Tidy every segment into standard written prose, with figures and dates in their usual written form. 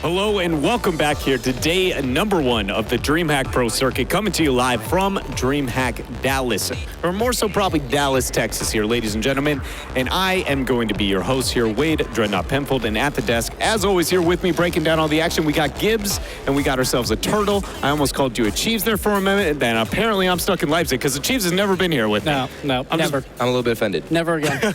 Hello and welcome back here to day number 1 of the DreamHack Pro Circuit, coming to you live from DreamHack Dallas, or more so probably Dallas, Texas here, ladies and gentlemen. And I am going to be your host here, Wade Dreadnought Penfold, and at the desk, as always, here with me breaking down all the action, we got Gibbs, and we got ourselves a turtle. I almost called you a Chiefs there for a minute, and then apparently I'm stuck in Leipzig, because the Chiefs has never been here with me. No, never. I'm a little bit offended. Never again.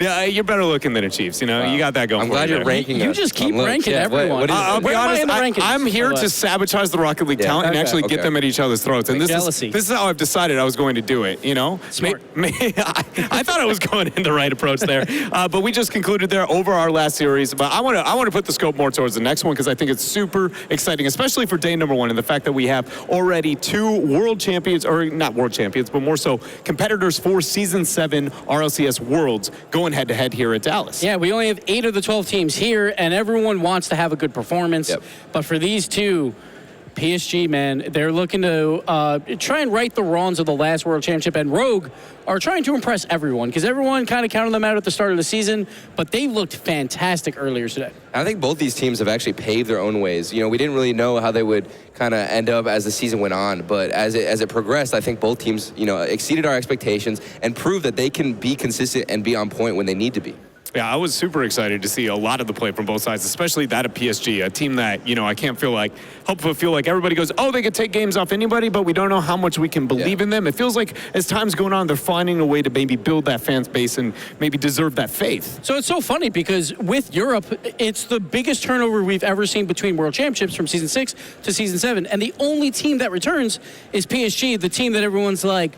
Yeah, you're better looking than a Chiefs, you know? You got that going I'm for glad you you're there. ranking You us. just keep Look, ranking yeah, everyone. what is it? I'll be Where am I honest, in the rankings? I'm here to sabotage the Rocket League talent and actually get them at each other's throats. And this is how I've decided I was going to do it, you know? Smart. I thought I was going in the right approach there. But we just concluded there over our last series. But I want to put the scope more towards the next one because I think it's super exciting, especially for day number 1, and the fact that we have already 2 world champions, or not world champions, but more so competitors for Season 7 RLCS Worlds going head-to-head here at Dallas. Yeah, we only have 8 of the 12 teams here, and everyone wants to have a good performance. Yep. But for these two, PSG, man, they're looking to try and right the wrongs of the last World Championship, and Rogue are trying to impress everyone because everyone kind of counted them out at the start of the season, but they looked fantastic earlier today. I think both these teams have actually paved their own ways. You know, we didn't really know how they would kind of end up as the season went on, but as it progressed, I think both teams, you know, exceeded our expectations and proved that they can be consistent and be on point when they need to be. Yeah, I was super excited to see a lot of the play from both sides, especially that of PSG, a team that, you know, I can't feel like everybody goes, oh, they could take games off anybody, but we don't know how much we can believe in them. It feels like as time's going on, they're finding a way to maybe build that fan base and maybe deserve that faith. So it's so funny because with Europe, it's the biggest turnover we've ever seen between World Championships from Season 6 to Season 7, and the only team that returns is PSG, the team that everyone's like,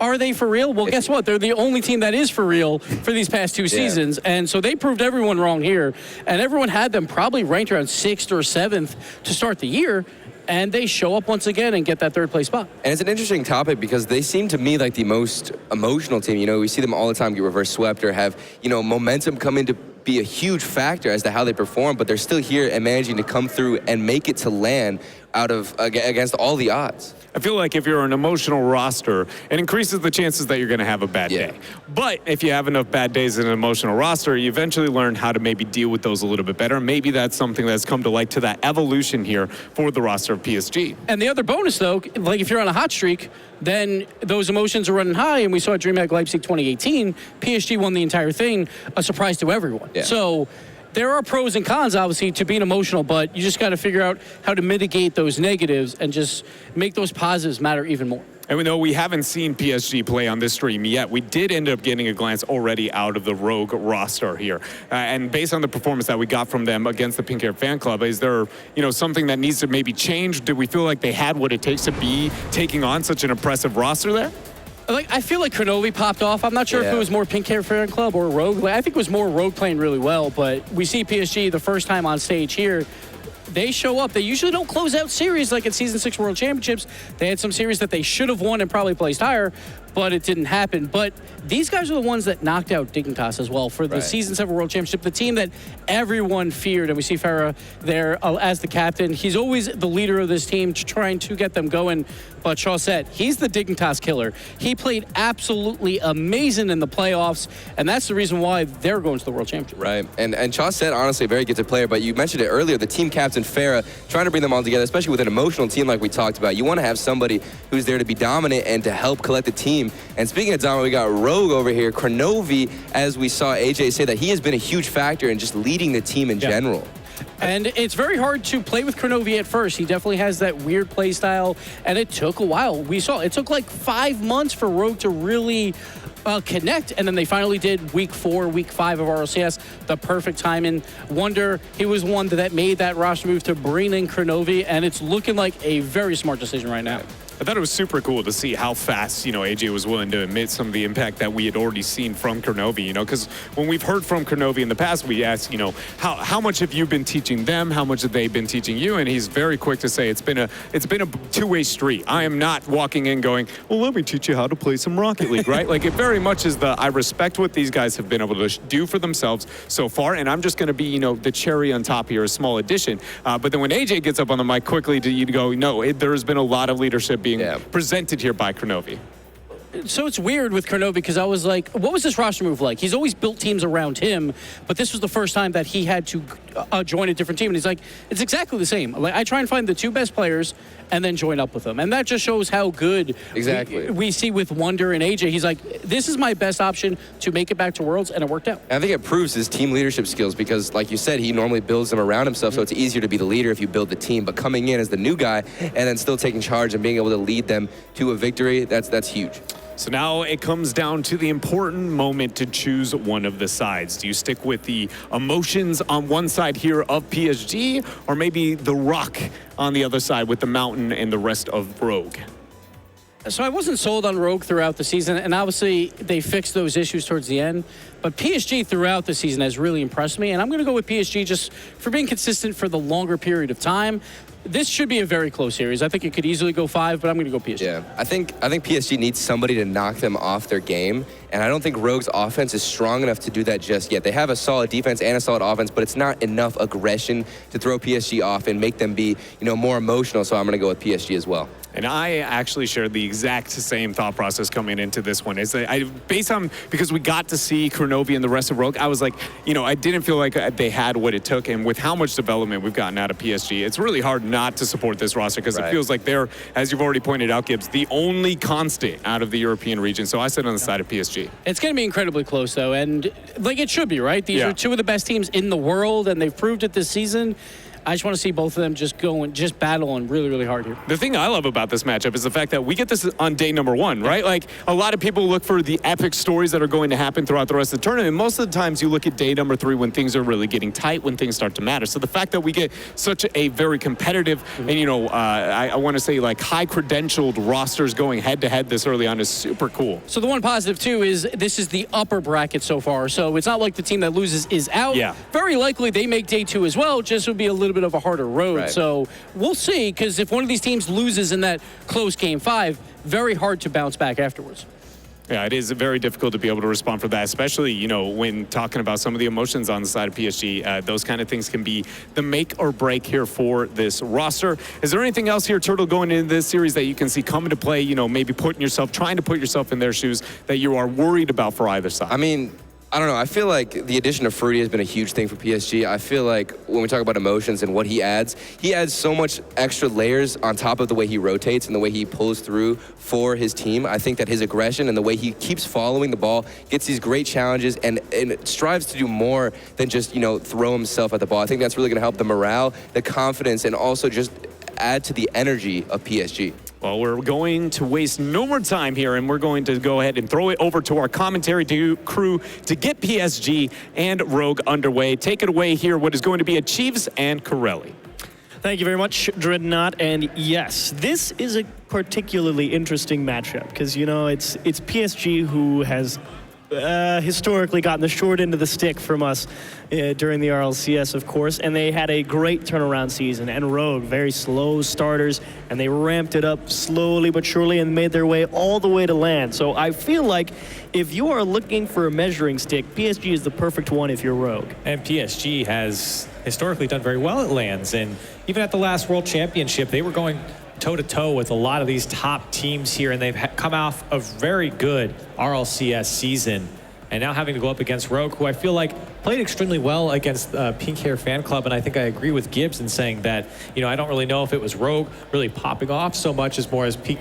are they for real? Well, guess what? They're the only team that is for real for these past 2 seasons. And so they proved everyone wrong here. And everyone had them probably ranked around 6th or 7th to start the year. And they show up once again and get that 3rd place spot. And it's an interesting topic because they seem to me like the most emotional team. You know, we see them all the time get reverse swept or have, you know, momentum come into be a huge factor as to how they perform, but they're still here and managing to come through and make it to land out of against all the odds. I feel like if you're an emotional roster, it increases the chances that you're going to have a bad day. But if you have enough bad days in an emotional roster, you eventually learn how to maybe deal with those a little bit better. Maybe that's something that's come to light to that evolution here for the roster of PSG. And the other bonus, though, like if you're on a hot streak, then those emotions are running high, and we saw at DreamHack Leipzig 2018, PSG won the entire thing, a surprise to everyone. Yeah. So there are pros and cons, obviously, to being emotional, but you just got to figure out how to mitigate those negatives and just make those positives matter even more. And we know we haven't seen PSG play on this stream yet. We did end up getting a glance already out of the Rogue roster here. And based on the performance that we got from them against the Pink Hair Fan Club, is there, you know, something that needs to maybe change? Do we feel like they had what it takes to be taking on such an impressive roster there? Like, I feel like Kronovi popped off. I'm not sure if it was more Pink Hair Fan Club or Rogue. Like, I think it was more Rogue playing really well, but we see PSG the first time on stage here. They show up. They usually don't close out series like at Season 6 World Championships. They had some series that they should have won and probably placed higher, but it didn't happen. But these guys are the ones that knocked out Dignitas as well for the Season 7 World Championship, the team that everyone feared. And we see Farah there as the captain. He's always the leader of this team, trying to get them going. But Chaussette, he's the Dignitas killer. He played absolutely amazing in the playoffs, and that's the reason why they're going to the World Championship. Right, and Chaussette, honestly, a very gifted player, but you mentioned it earlier, the team captain, Farah, trying to bring them all together, especially with an emotional team like we talked about. You want to have somebody who's there to be dominant and to help collect the team. And speaking of dominant, we got Rogue over here. Kronovi, as we saw AJ say, that he has been a huge factor in just leading the team in general. And it's very hard to play with Kronovi at first. He definitely has that weird play style, and it took a while. We saw it took like 5 months for Rogue to really connect, and then they finally did week 4, week 5 of RLCS, the perfect timing. Wonder, he was one that made that roster move to bring in Kronovi, and it's looking like a very smart decision right now. I thought it was super cool to see how fast, you know, AJ was willing to admit some of the impact that we had already seen from Kronovi, you know, because when we've heard from Kronovi in the past, we asked, you know, how much have you been teaching them? How much have they been teaching you? And he's very quick to say it's been a two-way street. I am not walking in going, well, let me teach you how to play some Rocket League, right? Like, it very much is I respect what these guys have been able to do for themselves so far, and I'm just going to be, you know, the cherry on top here, a small addition. But then when AJ gets up on the mic quickly, you go, no, there has been a lot of leadership being presented here by Kronovi. So it's weird with Kronovi because I was like, what was this roster move like? He's always built teams around him, but this was the first time that he had to join a different team. And he's like, it's exactly the same. Like, I try and find the 2 best players and then join up with them. And that just shows how good we see with Wonder and AJ. He's like, this is my best option to make it back to Worlds, and it worked out. And I think it proves his team leadership skills because, like you said, he normally builds them around himself, so it's easier to be the leader if you build the team. But coming in as the new guy and then still taking charge and being able to lead them to a victory, that's huge. So now it comes down to the important moment to choose one of the sides. Do you stick with the emotions on one side here of PSG, or maybe the rock on the other side with the mountain and the rest of Rogue? So I wasn't sold on Rogue throughout the season, and obviously they fixed those issues towards the end. But PSG throughout the season has really impressed me, and I'm going to go with PSG just for being consistent for the longer period of time. This should be a very close series. I think it could easily go 5, but I'm going to go PSG. Yeah, I think PSG needs somebody to knock them off their game, and I don't think Rogue's offense is strong enough to do that just yet. They have a solid defense and a solid offense, but it's not enough aggression to throw PSG off and make them be, more emotional. So I'm going to go with PSG as well. And I actually shared the exact same thought process coming into this one. Is that because we got to see Kronovi and the rest of Rogue, I was like, I didn't feel like they had what it took. And with how much development we've gotten out of PSG, it's really hard not to support this roster because it feels like they're, as you've already pointed out, Gibbs, the only constant out of the European region. So I sit on the side of PSG. It's going to be incredibly close, though. And like it should be, right? These are 2 of the best teams in the world, and they've proved it this season. I just want to see both of them just battling really, really hard here. The thing I love about this matchup is the fact that we get this on day number 1, right? Like, a lot of people look for the epic stories that are going to happen throughout the rest of the tournament. Most of the times you look at day number 3 when things are really getting tight, when things start to matter. So the fact that we get such a very competitive and, I want to say like high-credentialed rosters going head-to-head this early on is super cool. So the one positive, too, is this is the upper bracket so far. So it's not like the team that loses is out. Yeah. Very likely they make day 2 as well, just would be a little bit of a harder road. Right. So we'll see, because if one of these teams loses in that close game 5, very hard to bounce back afterwards. Yeah, it is very difficult to be able to respond for that, especially, when talking about some of the emotions on the side of PSG. Those kind of things can be the make or break here for this roster. Is there anything else here, Turtle, going into this series that you can see coming to play, maybe trying to put yourself in their shoes that you are worried about for either side? I mean, I don't know. I feel like the addition of Fruity has been a huge thing for PSG. I feel like when we talk about emotions and what he adds so much extra layers on top of the way he rotates and the way he pulls through for his team. I think that his aggression and the way he keeps following the ball, gets these great challenges, and strives to do more than just, throw himself at the ball. I think that's really going to help the morale, the confidence, and also just add to the energy of PSG. Well, we're going to waste no more time here, and we're going to go ahead and throw it over to our commentary crew to get PSG and Rogue underway. Take it away here, what is going to be a Chiefs and Corelli. Thank you very much, Dreadnought. And yes, this is a particularly interesting matchup because, it's PSG who has historically gotten the short end of the stick from us during the RLCS, of course, and they had a great turnaround season. And Rogue, very slow starters, and they ramped it up slowly but surely and made their way all the way to LAN. So I feel like if you are looking for a measuring stick, PSG is the perfect one if you're Rogue. And PSG has historically done very well at LANs, and even at the last World Championship, they were going toe-to-toe with a lot of these top teams here, and they've come off a very good RLCS season. And now having to go up against Rogue, who I feel like played extremely well against Pink Hair Fan Club. And I think I agree with Gibbs in saying that, I don't really know if it was Rogue really popping off so much as more as Pink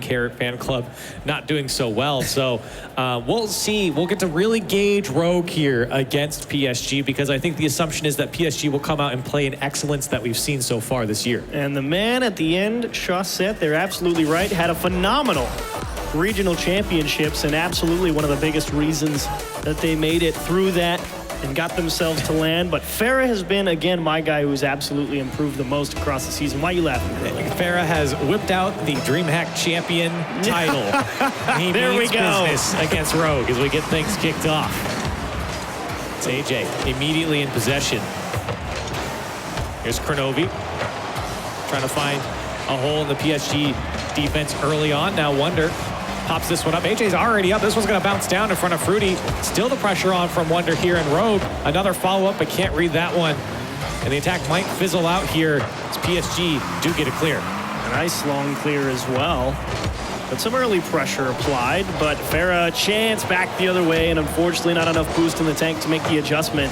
Hair Fan Club not doing so well. So we'll see. We'll get to really gauge Rogue here against PSG, because I think the assumption is that PSG will come out and play in excellence that we've seen so far this year. And the man at the end, Chaussette, they're absolutely right, had a phenomenal regional championships, and absolutely one of the biggest reasons that they made it through that and got themselves to LAN. But Farah has been, again, my guy who's absolutely improved the most across the season. Why are you laughing? Farah has whipped out the DreamHack champion title. He there means we go. business against Rogue as we get things kicked off. It's AJ immediately in possession. Here's Kronovi trying to find a hole in the PSG defense early on. Now Wonder pops this one up. AJ's already up. This one's going to bounce down in front of Fruity. Still the pressure on from Wonder here in Rogue. Another follow-up, but can't read that one. And the attack might fizzle out here as PSG do get a clear. A nice long clear as well. But some early pressure applied, but Farah chance back the other way, and unfortunately not enough boost in the tank to make the adjustment.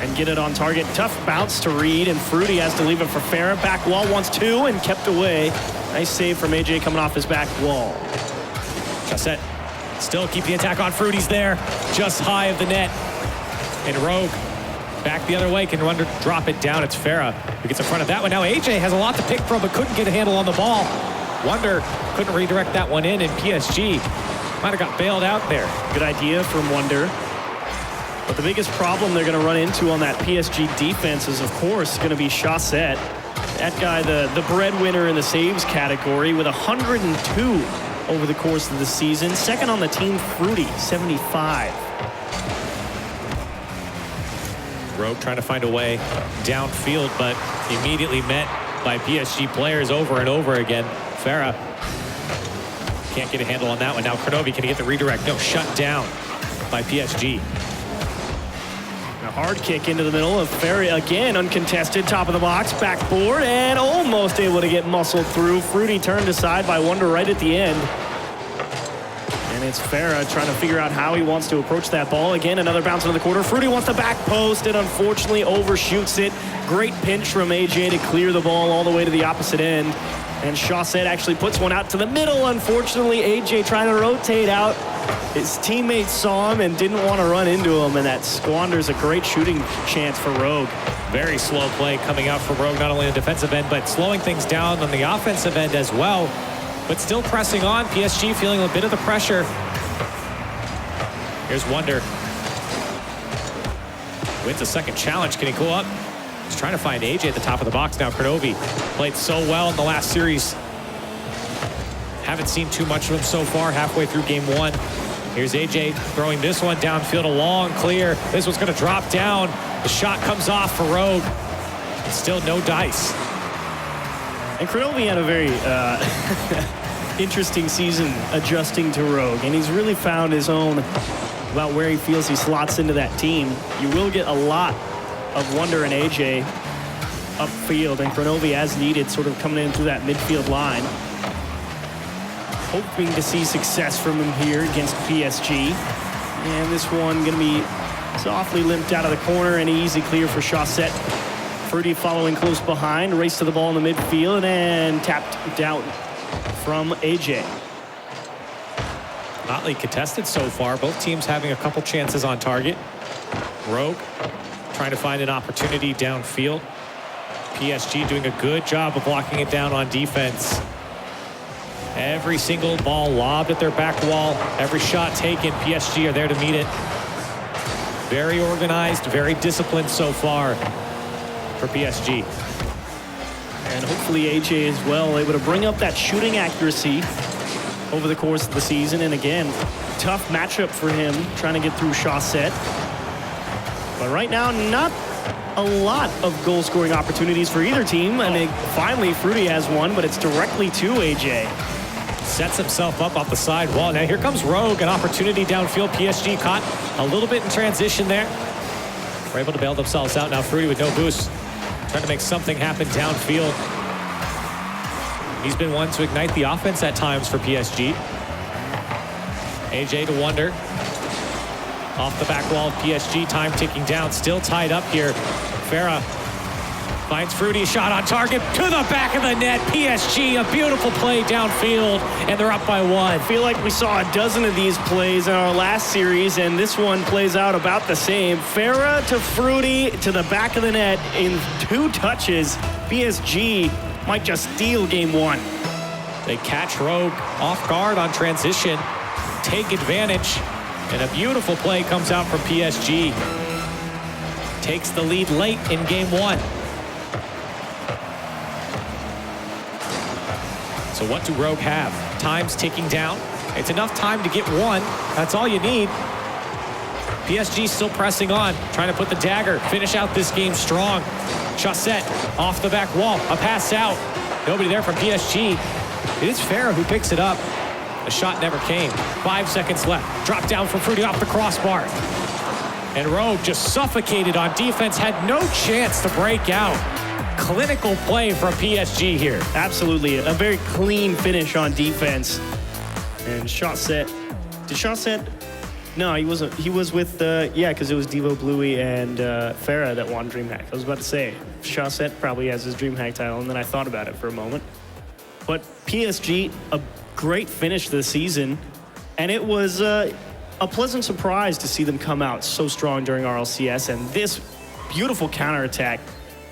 and get it on target. Tough bounce to read, and Fruity has to leave it for Farah. Back wall wants two and kept away. Nice save from AJ coming off his back wall. Chaussette still keep the attack on. Fruity's there, just high of the net. And Rogue back the other way, can Wonder drop it down. It's Farah who gets in front of that one. Now AJ has a lot to pick from, but couldn't get a handle on the ball. Wonder couldn't redirect that one in, and PSG might have got bailed out there. Good idea from Wonder. But the biggest problem they're going to run into on that PSG defense is, of course, going to be Chaussette. That guy, the breadwinner in the saves category, with 102 over the course of the season. Second on the team, Fruity, 75. Rogue trying to find a way downfield, but immediately met by PSG players over and over again. Farah can't get a handle on that one. Now Kronovi, can he get the redirect? No, shut down by PSG. A hard kick into the middle of Farah again, uncontested, top of the box, backboard, and almost able to get muscled through. Fruity turned aside by Wonder right at the end. And it's Farah trying to figure out how he wants to approach that ball. Again, another bounce into the corner. Fruity wants the back post and unfortunately overshoots it. Great pinch from AJ to clear the ball all the way to the opposite end. And Chaussette actually puts one out to the middle. Unfortunately, AJ trying to rotate out. His teammates saw him and didn't want to run into him, and that squanders a great shooting chance for Rogue. Very slow play coming out from Rogue, not only on the defensive end, but slowing things down on the offensive end as well. But still pressing on. PSG feeling a bit of the pressure. Here's Wonder. Wins a second challenge. Can he go up? He's trying to find AJ at the top of the box now. Kronovi played so well in the last series. Haven't seen too much of him so far, halfway through game one. Here's AJ throwing this one downfield, a long clear. This one's going to drop down. The shot comes off for Rogue. Still no dice. And Kronovi had a very interesting season adjusting to Rogue, and he's really found his own about where he feels he slots into that team. You will get a lot of Wonder and AJ upfield, and Kronovi, as needed, sort of coming in through that midfield line. Hoping to see success from him here against PSG. And this one going to be softly limped out of the corner, and an easy clear for Chaussette. Fruity following close behind, race to the ball in the midfield, and tapped down from AJ. Hotly contested so far. Both teams having a couple chances on target. Rogue trying to find an opportunity downfield. PSG doing a good job of blocking it down on defense. Every single ball lobbed at their back wall. Every shot taken, PSG are there to meet it. Very organized, very disciplined so far for PSG. And hopefully AJ as well, able to bring up that shooting accuracy over the course of the season. And again, tough matchup for him, trying to get through Chaussette. But right now, not a lot of goal-scoring opportunities for either team. And finally, Fruity has one, but it's directly to AJ. Sets himself up off the side wall. Now here comes Rogue, an opportunity downfield. PSG caught a little bit in transition there. We're able to bail themselves out. Now Fruity with no boost, trying to make something happen downfield. He's been one to ignite the offense at times for PSG. AJ to Wonder. Off the back wall of PSG, time ticking down, still tied up here. Farah finds Fruity, shot on target, to the back of the net. PSG, a beautiful play downfield, and they're up by one. I feel like we saw a dozen of these plays in our last series, and this one plays out about the same. Farah to Fruity to the back of the net in 2 touches. PSG might just steal game one. They catch Rogue off guard on transition, take advantage, and a beautiful play comes out from PSG. Takes the lead late in game one. So what do Rogue have? Time's ticking down. It's enough time to get one. That's all you need. PSG still pressing on, trying to put the dagger, finish out this game strong. Chaussette off the back wall, a pass out. Nobody there from PSG. It is Farah who picks it up. The shot never came. 5 seconds left. Drop down from Fruity off the crossbar. And Rogue just suffocated on defense, had no chance to break out. Clinical play from PSG here. Absolutely, a very clean finish on defense. And Chaussette, did Chaussette No, he wasn't. He was with because it was Devo Bluey and Farah that won DreamHack. I was about to say, Chaussette probably has his DreamHack title, and then I thought about it for a moment. But PSG, a great finish to the season, and it was a pleasant surprise to see them come out so strong during RLCS, and this beautiful counterattack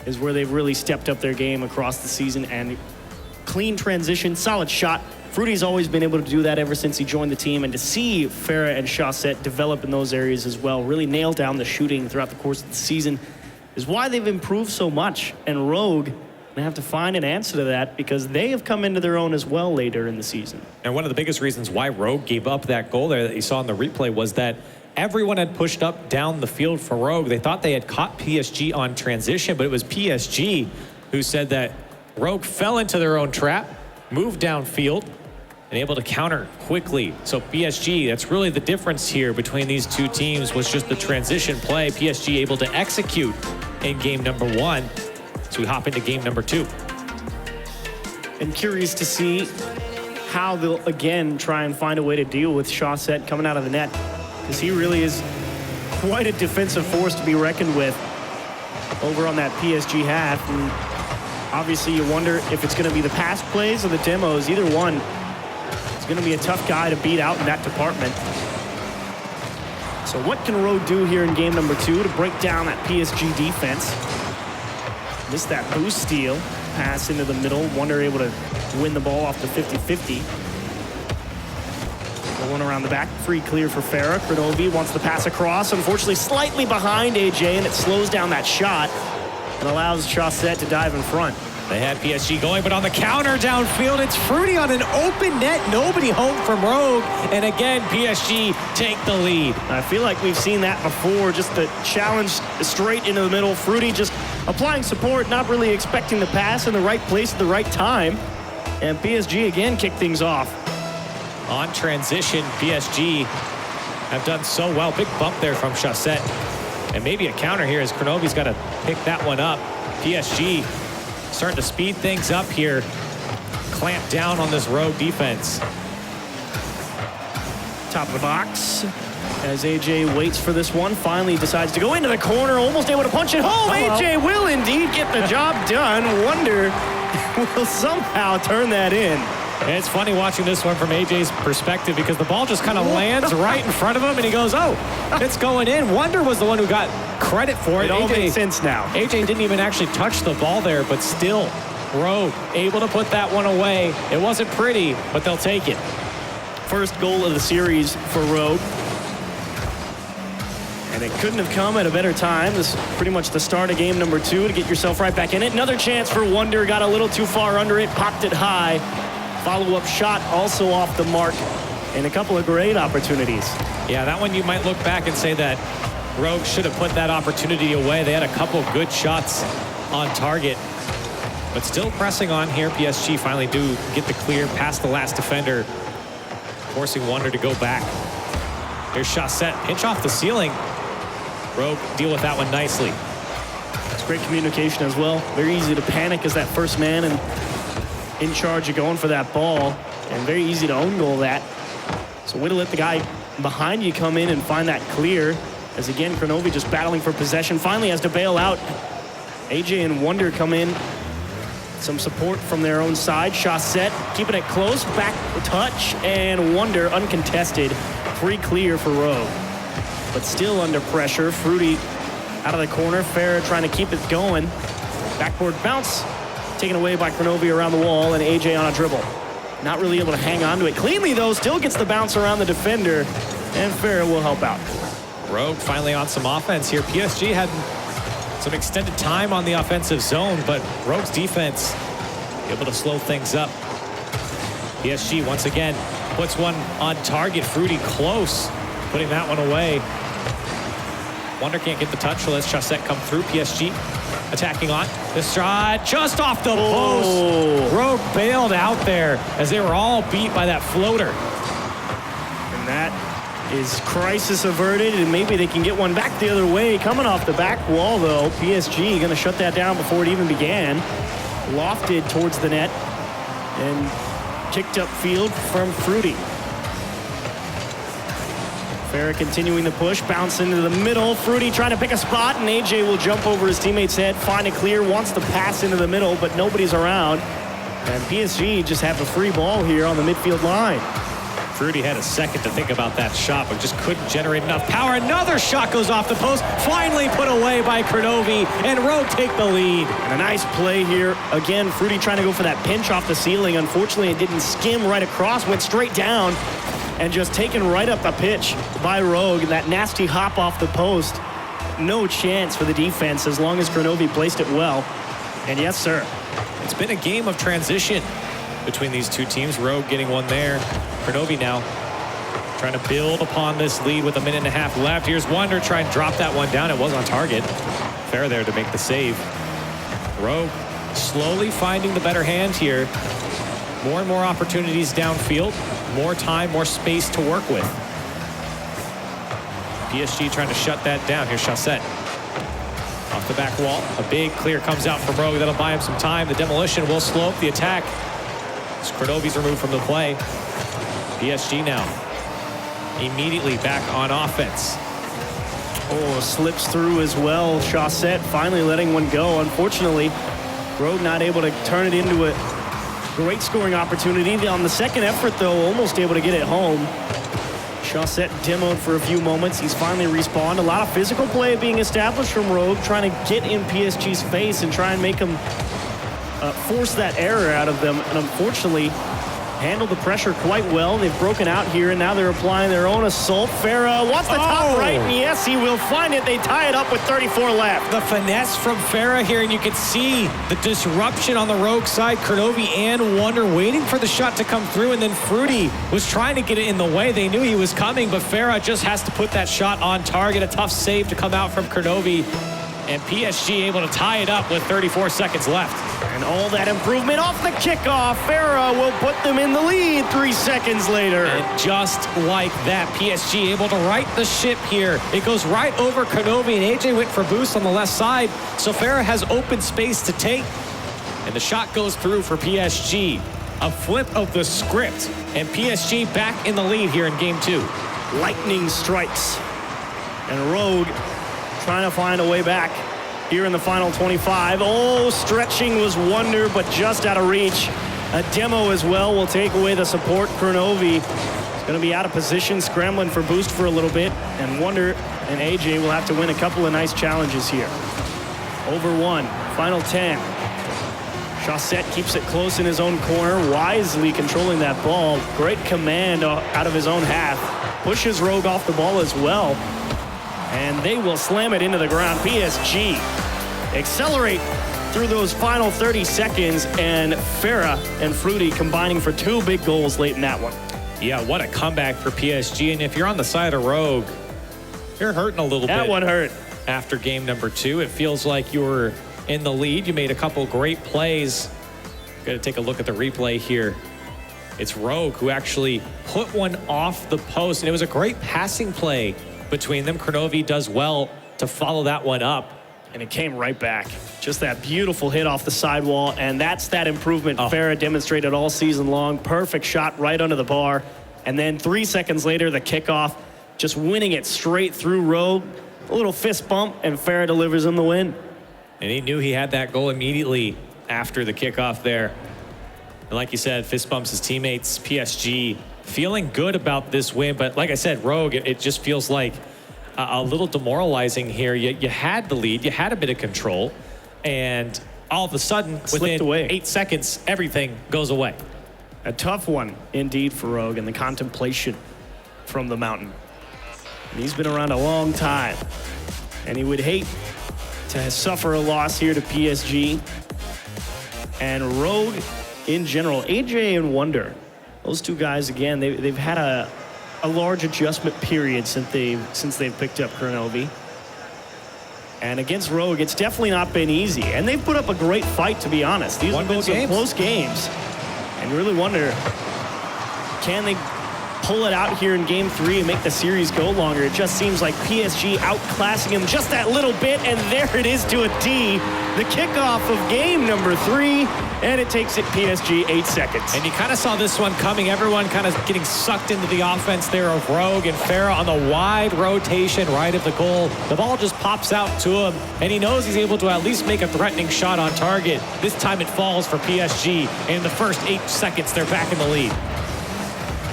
is where they've really stepped up their game across the season, and clean transition, solid shot. Fruity's always been able to do that ever since he joined the team, and to see Farah and Chaussette develop in those areas as well, really nail down the shooting throughout the course of the season, is why they've improved so much. And Rogue gonna have to find an answer to that because they have come into their own as well later in the season. And one of the biggest reasons why Rogue gave up that goal there that you saw in the replay was that everyone had pushed up down the field for Rogue. They thought they had caught PSG on transition, but it was PSG who said that Rogue fell into their own trap, moved downfield, and able to counter quickly. So PSG, that's really the difference here between these two teams, was just the transition play. PSG able to execute in game number 1. So we hop into game number 2. I'm curious to see how they'll again try and find a way to deal with Chaussette coming out of the net, because he really is quite a defensive force to be reckoned with over on that PSG half. And obviously you wonder if it's going to be the pass plays or the demos. Either one, it's going to be a tough guy to beat out in that department. So what can Rogue do here in game number 2 to break down that PSG defense? Missed that boost steal, pass into the middle. Wonder able to win the ball off the 50-50. One around the back, free clear for Farah. Kronovi wants the pass across. Unfortunately, slightly behind AJ, and it slows down that shot and allows Chaussette to dive in front. They had PSG going, but on the counter downfield, it's Fruity on an open net. Nobody home from Rogue. And again, PSG take the lead. I feel like we've seen that before. Just the challenge straight into the middle. Fruity just applying support, not really expecting the pass in the right place at the right time. And PSG again kick things off. On transition, PSG have done so well. Big bump there from Chaussette. And maybe a counter here as Kronovi's got to pick that one up. PSG starting to speed things up here. Clamp down on this Rogue defense. Top of the box as AJ waits for this one. Finally decides to go into the corner, almost able to punch it home. AJ will indeed get the job done. Wonder will somehow turn that in. And it's funny watching this one from AJ's perspective because the ball just kind of lands right in front of him and he goes, oh, it's going in. Wonder was the one who got credit for it. It all makes sense now. AJ didn't even actually touch the ball there, but still, Rogue able to put that one away. It wasn't pretty, but they'll take it. First goal of the series for Rogue. And it couldn't have come at a better time. This is pretty much the start of game number 2 to get yourself right back in it. Another chance for Wonder, got a little too far under it, popped it high. Follow-up shot also off the mark, and a couple of great opportunities. Yeah, that one you might look back and say that Rogue should have put that opportunity away. They had a couple good shots on target, but still pressing on here. PSG finally do get the clear past the last defender, forcing Wonder to go back. Here's Chaussette, pinch off the ceiling. Rogue deal with that one nicely. It's great communication as well. Very easy to panic as that first man and in charge of going for that ball, and very easy to own goal that. So way to let the guy behind you come in and find that clear, as again, Kronovi just battling for possession, finally has to bail out. AJ and Wonder come in. Some support from their own side. Chaussette keeping it close, back touch, and Wonder uncontested. Free clear for Rogue. But still under pressure. Fruity out of the corner. Farah trying to keep it going. Backboard bounce. Taken away by Kronovi around the wall, and AJ on a dribble. Not really able to hang on to it cleanly, though. Still gets the bounce around the defender, and Farah will help out. Rogue finally on some offense here. PSG had some extended time on the offensive zone, but Rogue's defense able to slow things up. PSG once again puts one on target. Fruity close, putting that one away. Wonder can't get the touch, so lets Chaussette come through. PSG attacking on. This shot just off the post. Rogue bailed out there as they were all beat by that floater. And that is crisis averted, and maybe they can get one back the other way. Coming off the back wall, though, PSG going to shut that down before it even began. Lofted towards the net and kicked up field from Fruity. Farah continuing the push, bounce into the middle. Fruity trying to pick a spot, and AJ will jump over his teammate's head, find it clear, wants to pass into the middle, but nobody's around. And PSG just have a free ball here on the midfield line. Fruity had a second to think about that shot, but just couldn't generate enough power. Another shot goes off the post, finally put away by Kronovi, and Rogue take the lead. And a nice play here. Again, Fruity trying to go for that pinch off the ceiling. Unfortunately, it didn't skim right across, went straight down, and just taken right up the pitch by Rogue. That nasty hop off the post. No chance for the defense as long as Kronovi placed it well. And yes, sir. It's been a game of transition between these two teams. Rogue getting one there. Kronovi now trying to build upon this lead with a minute and a half left. Here's Wonder trying to drop that one down. It was on target. Fair there to make the save. Rogue slowly finding the better hand here. More and more opportunities downfield. More time, more space to work with. PSG trying to shut that down. Here's Chassette. Off the back wall. A big clear comes out from Rogue. That'll buy him some time. The demolition will slow up the attack. Kronovi's removed from the play. PSG now immediately back on offense. Oh, slips through as well. Chassette finally letting one go. Unfortunately, Rogue not able to turn it into a great scoring opportunity. On the second effort, though, almost able to get it home. Chassette demoed for a few moments. He's finally respawned. A lot of physical play being established from Rogue, trying to get in PSG's face and try and make them force that error out of them. And unfortunately, handled the pressure quite well. They've broken out here, and now they're applying their own assault. Farah wants the top right, and yes, he will find it. They tie it up with 34 left. The finesse from Farah here, and you can see the disruption on the Rogue side. Kronovi and Wonder waiting for the shot to come through, and then Fruity was trying to get it in the way. They knew he was coming, but Farah just has to put that shot on target. A tough save to come out from Kronovi, and PSG able to tie it up with 34 seconds left. And all that improvement off the kickoff. Farah will put them in the lead 3 seconds later. And just like that, PSG able to right the ship here. It goes right over Kronovi, and AJ went for boost on the left side. So Farah has open space to take, and the shot goes through for PSG. A flip of the script, and PSG back in the lead here in game 2. Lightning strikes. And Rogue trying to find a way back here in the final 25. Oh, stretching was Wonder, but just out of reach. A demo as well will take away the support. Kronovi is going to be out of position, scrambling for boost for a little bit. And Wonder and AJ will have to win a couple of nice challenges here. Over 1, final 10. Chassette keeps it close in his own corner, wisely controlling that ball. Great command out of his own half. Pushes Rogue off the ball as well. And they will slam it into the ground. PSG accelerate through those final 30 seconds, and Farah and Fruity combining for 2 big goals late in that one. Yeah, what a comeback for PSG. And if you're on the side of Rogue, you're hurting a little bit. That one hurt. After game number 2, it feels like you were in the lead. You made a couple great plays. Got to take a look at the replay here. It's Rogue who actually put one off the post, and it was a great passing play between them. Kronovi does well to follow that one up. And it came right back. Just that beautiful hit off the sidewall, and that's that improvement Farah demonstrated all season long. Perfect shot right under the bar. And then 3 seconds later, the kickoff, just winning it straight through Rogue. A little fist bump, and Farah delivers him the win. And he knew he had that goal immediately after the kickoff there. And like you said, fist bumps his teammates. PSG feeling good about this win, but like I said, Rogue, it just feels like a little demoralizing here. You had the lead, you had a bit of control, and all of a sudden, within 8 seconds, everything goes away. A tough one indeed for Rogue, and the contemplation from the mountain. And he's been around a long time, and he would hate to suffer a loss here to PSG. And Rogue in general, AJ and Wonder, those 2 guys, again, they've had a large adjustment period since they've picked up Kronovi. And against Rogue, it's definitely not been easy. And they've put up a great fight, to be honest. These have been some close games. And you really wonder, can they pull it out here in game 3 and make the series go longer. It just seems like PSG outclassing him just that little bit, and there it is to a D. The kickoff of game number 3, and it takes it PSG 8 seconds. And you kind of saw this one coming. Everyone kind of getting sucked into the offense there of Rogue and Farah on the wide rotation right of the goal. The ball just pops out to him, and he knows he's able to at least make a threatening shot on target. This time it falls for PSG, and in the first 8 seconds, they're back in the lead.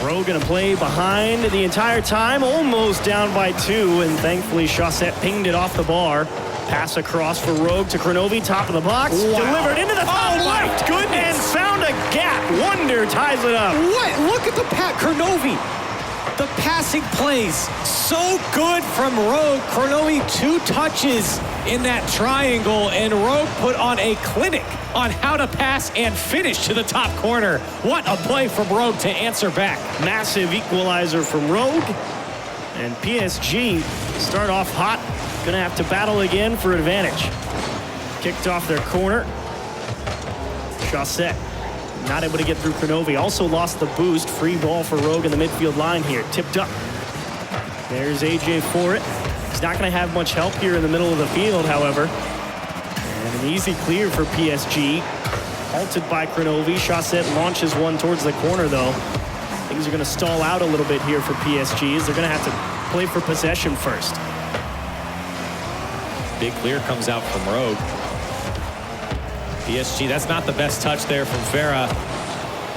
Rogue gonna play behind the entire time, almost down by 2, and thankfully Chaussette pinged it off the bar. Pass across for Rogue to Kronovi, top of the box, delivered into the top left, goodness, and found a gap. Wonder ties it up. What? Look at the Kronovi. The passing plays so good from Rogue. Kronovi 2 touches in that triangle, and Rogue put on a clinic on how to pass and finish to the top corner. What a play from Rogue to answer back. Massive equalizer from Rogue, and PSG start off hot. Gonna have to battle again for advantage. Kicked off their corner. Chaussette not able to get through Kronovi. Also lost the boost. Free ball for Rogue in the midfield line here. Tipped up. There's AJ for it. He's not going to have much help here in the middle of the field, however. And an easy clear for PSG. Halted by Kronovi. Chaussette launches one towards the corner, though. Things are going to stall out a little bit here for PSG, as they're going to have to play for possession first. Big clear comes out from Rogue. PSG, that's not the best touch there from Farah.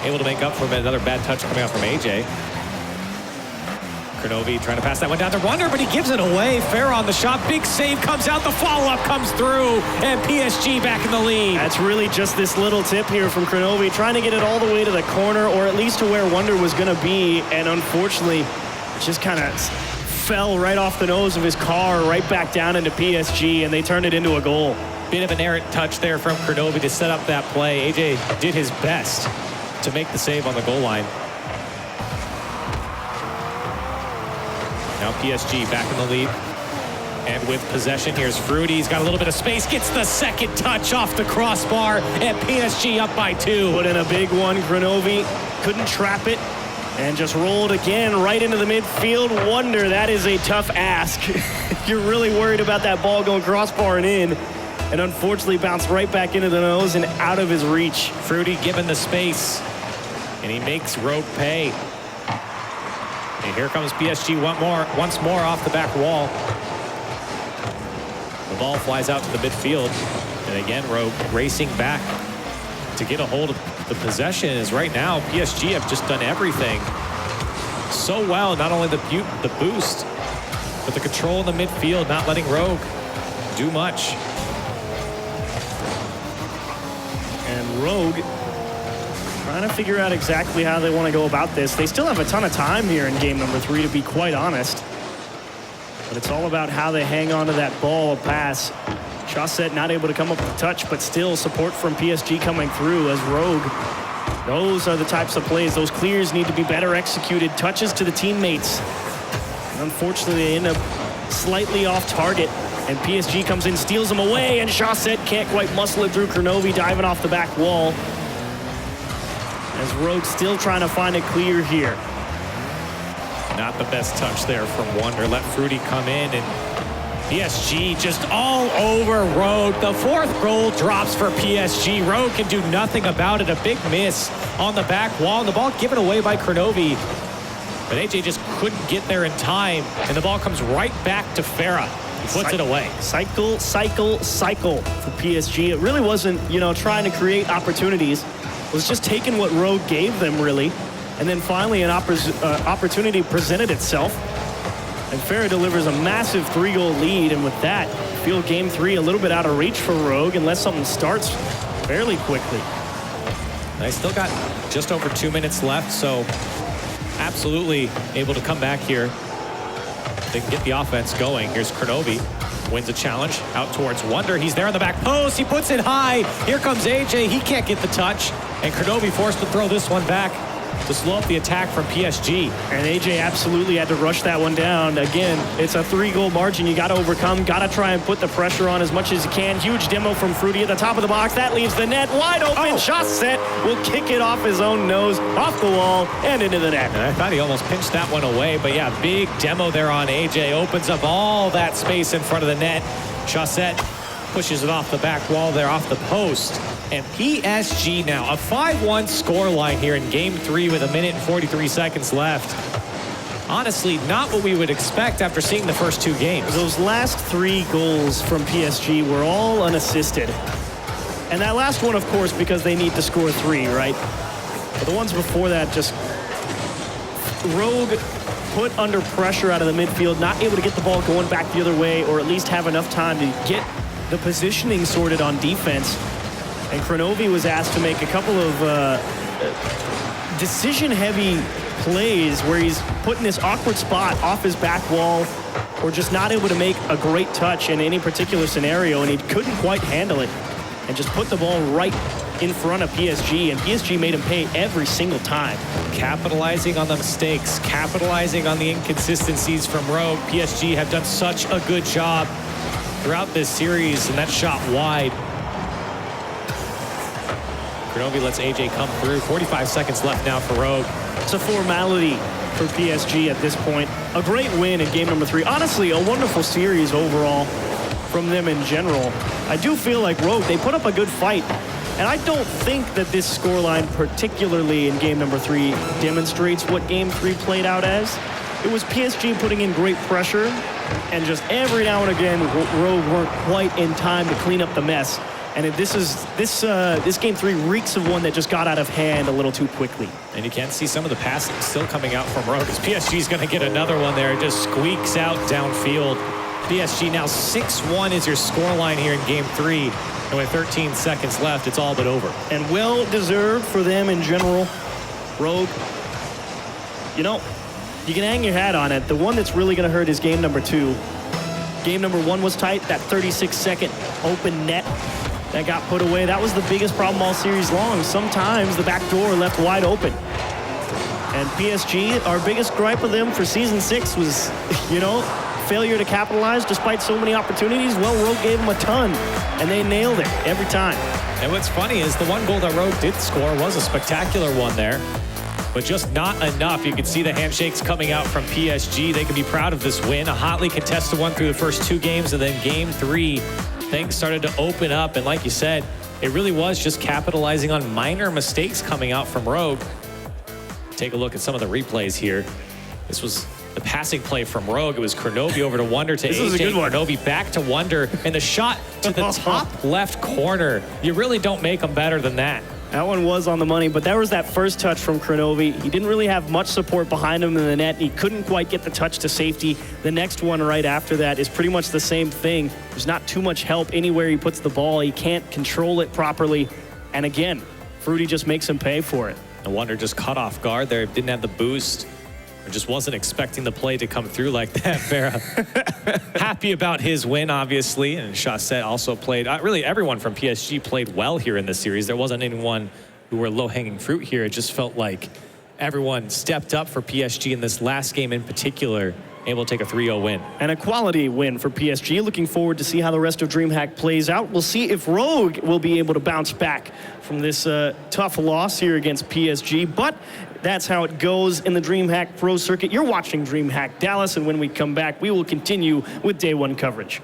Able to make up for another bad touch coming out from AJ. Kronovi trying to pass that one down to Wonder, but he gives it away. Farah on the shot. Big save comes out. The follow-up comes through, and PSG back in the lead. That's really just this little tip here from Kronovi, trying to get it all the way to the corner, or at least to where Wonder was going to be, and unfortunately, it just kind of fell right off the nose of his car, right back down into PSG, and they turned it into a goal. Bit of an errant touch there from Kronovi to set up that play. AJ did his best to make the save on the goal line. Now PSG back in the lead. And with possession, here's Fruity. He's got a little bit of space, gets the second touch off the crossbar, and PSG up by 2. Put in a big one. Kronovi couldn't trap it and just rolled again right into the midfield. Wonder, that is a tough ask. You're really worried about that ball going crossbar and in, and unfortunately bounced right back into the nose and out of his reach. Fruity given the space, and he makes Rogue pay. And here comes PSG once more off the back wall. The ball flies out to the midfield, and again Rogue racing back to get a hold of the possession. As right now PSG have just done everything so well, not only the boost, but the control in the midfield, not letting Rogue do much. And Rogue trying to figure out exactly how they want to go about this. They still have a ton of time here in game number 3, to be quite honest. But it's all about how they hang on to that ball, a pass. Chaussette not able to come up with a touch, but still support from PSG coming through as Rogue. Those are the types of plays. Those clears need to be better executed. Touches to the teammates. And unfortunately, they end up slightly off target. And PSG comes in, steals them away, and Chaussette can't quite muscle it through. Kronovi diving off the back wall. As Rogue still trying to find a clear here. Not the best touch there from Wonder. Let Fruity come in, and PSG just all over Rogue. The 4th goal drops for PSG. Rogue can do nothing about it. A big miss on the back wall. The ball given away by Kronovi. But AJ just couldn't get there in time, and the ball comes right back to Farah. He puts it away. Cycle For PSG. It really wasn't, trying to create opportunities. It was just taking what Rogue gave them, really. And then finally an opportunity presented itself. And Farah delivers a massive 3-goal lead. And with that, feel game 3 a little bit out of reach for Rogue unless something starts fairly quickly. They still got just over 2 minutes left, so absolutely able to come back here. They can get the offense going. Here's Kronovi. Wins a challenge out towards Wonder. He's there on the back post. He puts it high. Here comes AJ. He can't get the touch. And Kronovi forced to throw this one back. to slow up the attack from PSG. And AJ absolutely had to rush that one down. Again, it's a 3-goal margin you got to overcome. Got to try and put the pressure on as much as you can. Huge demo from Fruity at the top of the box. That leaves the net wide open. Shot set. Will kick it off his own nose, off the wall, and into the net. And I thought he almost pinched that one away. But yeah, big demo there on AJ. Opens up all that space in front of the net. Chaussette pushes it off the back wall there, off the post. And PSG now, a 5-1 scoreline here in Game 3 with 1 minute and 43 seconds left. Honestly, not what we would expect after seeing the first 2 games. Those last 3 goals from PSG were all unassisted. And that last one, of course, because they need to score 3, right? But the ones before that, just Rogue put under pressure out of the midfield, not able to get the ball going back the other way, or at least have enough time to get the positioning sorted on defense. And Kronovi was asked to make a couple of decision-heavy plays where he's put in this awkward spot off his back wall or just not able to make a great touch in any particular scenario, and he couldn't quite handle it and just put the ball right in front of PSG, and PSG made him pay every single time. Capitalizing on the mistakes, capitalizing on the inconsistencies from Rogue. PSG have done such a good job throughout this series, and that shot wide. Kronovi lets AJ come through. 45 seconds left now for Rogue. It's a formality for PSG at this point. A great win in game number 3. Honestly, a wonderful series overall from them in general. I do feel like Rogue, they put up a good fight. And I don't think that this scoreline, particularly in game number 3, demonstrates what game 3 played out as. It was PSG putting in great pressure, and just every now and again, Rogue weren't quite in time to clean up the mess. And this game 3 reeks of one that just got out of hand a little too quickly. And you can see some of the passing still coming out from Rogue, as PSG's going to get another one there. It just squeaks out downfield. PSG now 6-1 is your scoreline here in game 3. And with 13 seconds left, it's all but over. And well-deserved for them in general. Rogue, you know, you can hang your hat on it. The one that's really going to hurt is game number 2. Game number 1 was tight. That 36-second open net that got put away. That was the biggest problem all series long. Sometimes the back door left wide open. And PSG, our biggest gripe of them for season 6 was, you know, failure to capitalize despite so many opportunities. Well, Rogue gave them a ton, and they nailed it every time. And what's funny is the one goal that Rogue did score was a spectacular one there, but just not enough. You can see the handshakes coming out from PSG. They can be proud of this win. A hotly contested one through the first 2 games, and then game 3, things started to open up. And like you said, it really was just capitalizing on minor mistakes coming out from Rogue. Take a look at some of the replays here. This was the passing play from Rogue. It was Kronovi over to Wonder to this AJ. is a good one. Kronovi back to Wonder, and the shot to the top left corner. You really don't make them better than that. That one was on the money, but there was that first touch from Kronovi. He didn't really have much support behind him in the net. He couldn't quite get the touch to safety. The next one right after that is pretty much the same thing. There's not too much help anywhere he puts the ball. He can't control it properly. And again, Fruity just makes him pay for it. And Wonder just caught off guard there. Didn't have the boost. Or just wasn't expecting the play to come through like that, Farah. Happy about his win, obviously. And Chaussette also played. Really, everyone from PSG played well here in this series. There wasn't anyone who were low-hanging fruit here. It just felt like everyone stepped up for PSG in this last game in particular, able to take a 3-0 win. And a quality win for PSG. Looking forward to see how the rest of DreamHack plays out. We'll see if Rogue will be able to bounce back from this tough loss here against PSG. But that's how it goes in the DreamHack Pro Circuit. You're watching DreamHack Dallas, and when we come back, we will continue with day 1 coverage.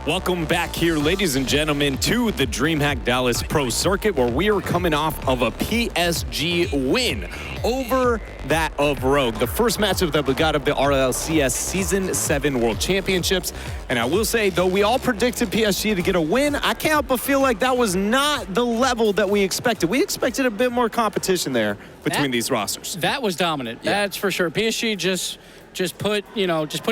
Welcome back here, ladies and gentlemen, to the DreamHack Dallas Pro Circuit, where we are coming off of a PSG win over that of Rogue. The first matchup that we got of the RLCS Season 7 World Championships. And I will say, though we all predicted PSG to get a win, I can't help but feel like that was not the level that we expected. We expected a bit more competition there between these rosters. That was dominant. Yeah. That's for sure. PSG just put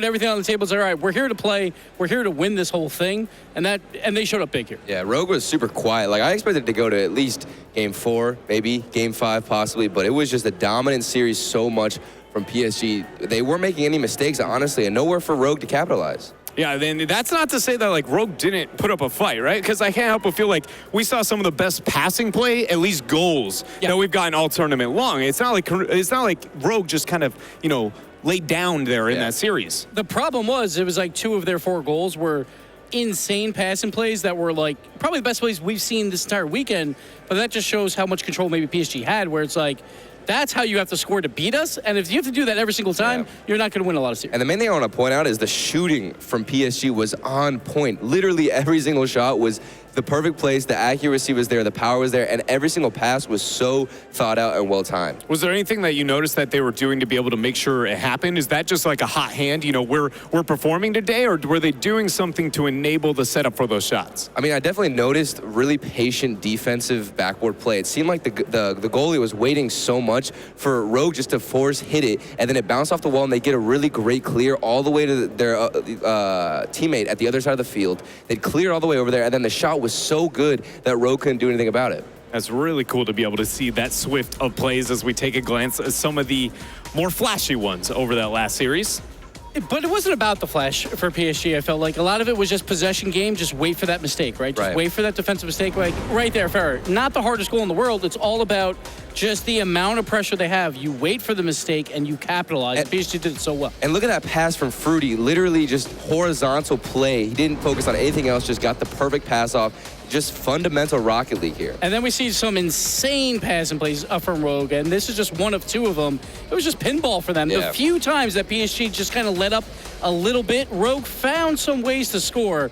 everything on the table and said, all right, we're here to play, we're here to win this whole thing, and they showed up big here. Yeah, Rogue was super quiet. Like, I expected it to go to at least Game 4, maybe Game 5 possibly, but it was just a dominant series so much from PSG. They weren't making any mistakes, honestly, and nowhere for Rogue to capitalize. Yeah, then that's not to say that like Rogue didn't put up a fight, right? Because I can't help but feel like we saw some of the best passing play, at least goals, that we've gotten all tournament long. It's not like Rogue just kind of, laid down there in that series. The problem was, it was like 2 of their 4 goals were insane passing plays that were like probably the best plays we've seen this entire weekend, but that just shows how much control maybe PSG had, where it's like, that's how you have to score to beat us, and if you have to do that every single time, you're not going to win a lot of series. And the main thing I want to point out is the shooting from PSG was on point. Literally every single shot was the perfect place, the accuracy was there, the power was there, and every single pass was so thought out and well timed. Was there anything that you noticed that they were doing to be able to make sure it happened? Is that just like a hot hand, we're performing today, or were they doing something to enable the setup for those shots? I mean, I definitely noticed really patient defensive backboard play. It seemed like the goalie was waiting so much for Rogue just to force hit it, and then it bounced off the wall, and they get a really great clear all the way to their teammate at the other side of the field. They'd clear all the way over there, and then the shot was so good that Rogue couldn't do anything about it. That's really cool to be able to see that swift of plays as we take a glance at some of the more flashy ones over that last series. But it wasn't about the flash for PSG. I felt like a lot of it was just possession game. Just wait for that mistake, right? Just wait for that defensive mistake. Like right there, Farrah. Not the hardest goal in the world. It's all about just the amount of pressure they have. You wait for the mistake and you capitalize. And PSG did it so well. And look at that pass from Fruity. Literally just horizontal play. He didn't focus on anything else. Just got the perfect pass off. Just fundamental Rocket League here. And then we see some insane passing plays from Rogue, and this is just one of 2 of them. It was just pinball for them. The few times that PSG just kind of let up a little bit, Rogue found some ways to score,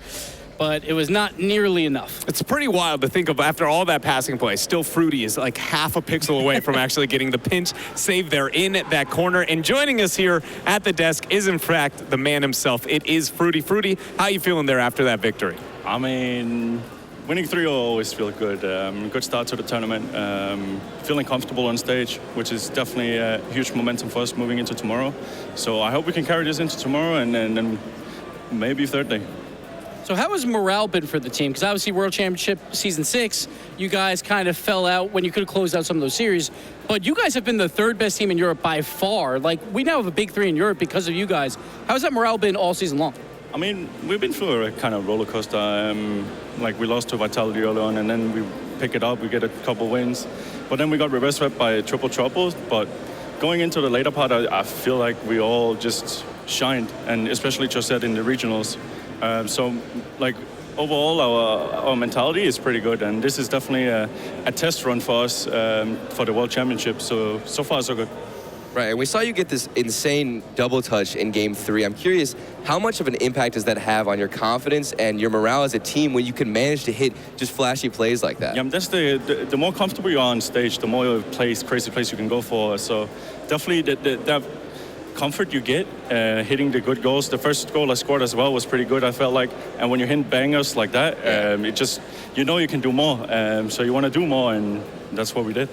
but it was not nearly enough. It's pretty wild to think of, after all that passing play, still Fruity is like half a pixel away from actually getting the pinch save there in that corner. And joining us here at the desk is, in fact, the man himself. It is Fruity. Fruity, how are you feeling there after that victory? I mean, winning 3 will always feel good. Good start to the tournament. Feeling comfortable on stage, which is definitely a huge momentum for us moving into tomorrow. So I hope we can carry this into tomorrow and then maybe third day. So how has morale been for the team? Because obviously World Championship Season 6, you guys kind of fell out when you could have closed out some of those series. But you guys have been the 3rd best team in Europe by far. Like, we now have a big 3 in Europe because of you guys. How's that morale been all season long? I mean, we've been through a kind of roller coaster. Like, we lost to Vitality early on, and then we pick it up, we get a couple wins. But then we got reverse swept by triple troubles. But going into the later part, I feel like we all just shined, and especially Josette in the regionals. So, like, overall, our mentality is pretty good, and this is definitely a test run for us for the World Championship. So far, so good. Right, and we saw you get this insane double touch in Game 3. I'm curious, how much of an impact does that have on your confidence and your morale as a team when you can manage to hit just flashy plays like that? Yeah, that's the more comfortable you are on stage, the more crazy plays you can go for. So definitely that comfort you get hitting the good goals. The first goal I scored as well was pretty good, I felt like. And when you hit bangers like that, it just, you can do more. So you want to do more, and that's what we did.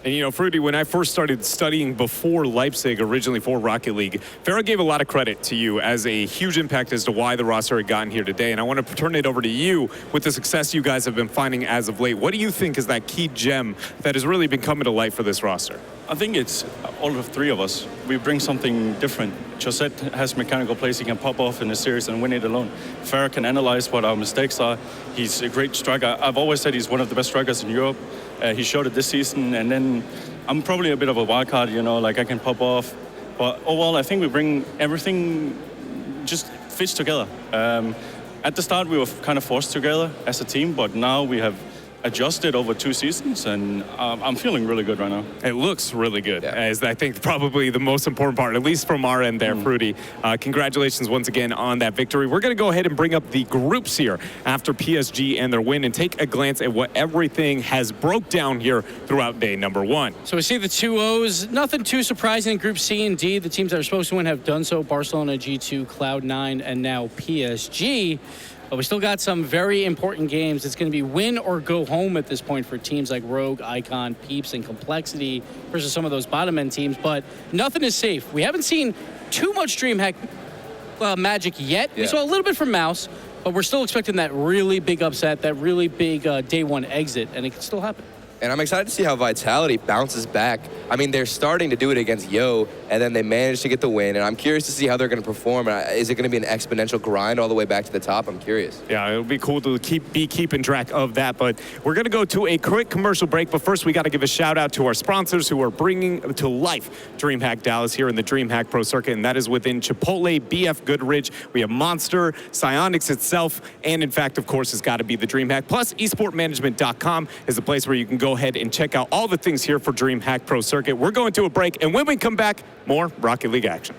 And Fruity, when I first started studying before Leipzig, originally for Rocket League, Farrah gave a lot of credit to you as a huge impact as to why the roster had gotten here today. And I want to turn it over to you with the success you guys have been finding as of late. What do you think is that key gem that has really been coming to light for this roster? I think it's all of 3 of us. We bring something different. Josette has mechanical plays he can pop off in the series and win it alone. Farrah can analyze what our mistakes are. He's a great striker. I've always said he's one of the best strikers in Europe. He showed it this season, and then I'm probably a bit of a wild card, like I can pop off. But overall, I think we bring everything just fits together. At the start, we were kind of forced together as a team, but now we have adjusted over 2 seasons, and I'm feeling really good right now. It looks really good, Yeah. as I think probably the most important part, at least from our end there, Fruity. Congratulations once again on that victory. We're going to go ahead and bring up the groups here after PSG and their win and take a glance at what everything has broke down here throughout day number 1. So we see the 2-0s. Nothing too surprising in Group C and D. The teams that are supposed to win have done so. Barcelona, G2, Cloud9, and now PSG. But we still got some very important games. It's going to be win or go home at this point for teams like Rogue, Icon, Peeps, and Complexity versus some of those bottom-end teams. But nothing is safe. We haven't seen too much DreamHack magic yet. Yeah. We saw a little bit from Mouse, but we're still expecting that really big upset, that really big day 1 exit, and it can still happen. And I'm excited to see how Vitality bounces back. I mean, they're starting to do it against Yo, and then they managed to get the win. And I'm curious to see how they're going to perform. Is it going to be an exponential grind all the way back to the top? I'm curious. Yeah, it'll be cool to be keeping track of that. But we're going to go to a quick commercial break. But first, we got to give a shout out to our sponsors who are bringing to life DreamHack Dallas here in the DreamHack Pro Circuit. And that is within Chipotle, BF Goodrich. We have Monster, Psyonix itself. And in fact, of course, it's got to be the DreamHack. Plus, esportmanagement.com is the place where you can go ahead and check out all the things here for DreamHack Pro Circuit. We're going to a break. And when we come back, more Rocket League action.